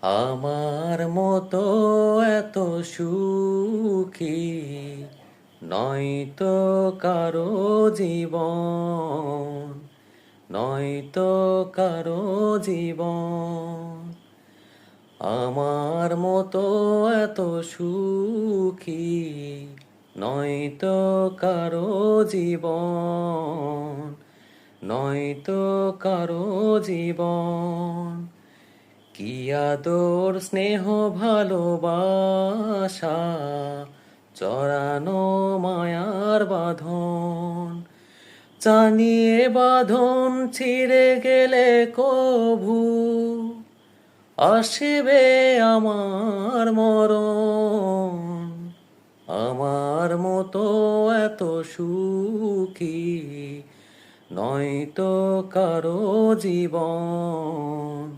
আমার মতো এত সুখী নয়তো কারো জীবন, নয়তো কারো জীবন। আমার মতো এত সুখী নয়তো কারো জীবন, নয়তো কারো জীবন। কি আদর স্নেহ ভালোবাসা, চড়ানো মায়ার বাঁধন, জানিয়ে বাঁধন ছিঁড়ে গেলে কভু আসিবে আমার মরণ। আমার মতো এত সুখী নয়তো কারো জীবন।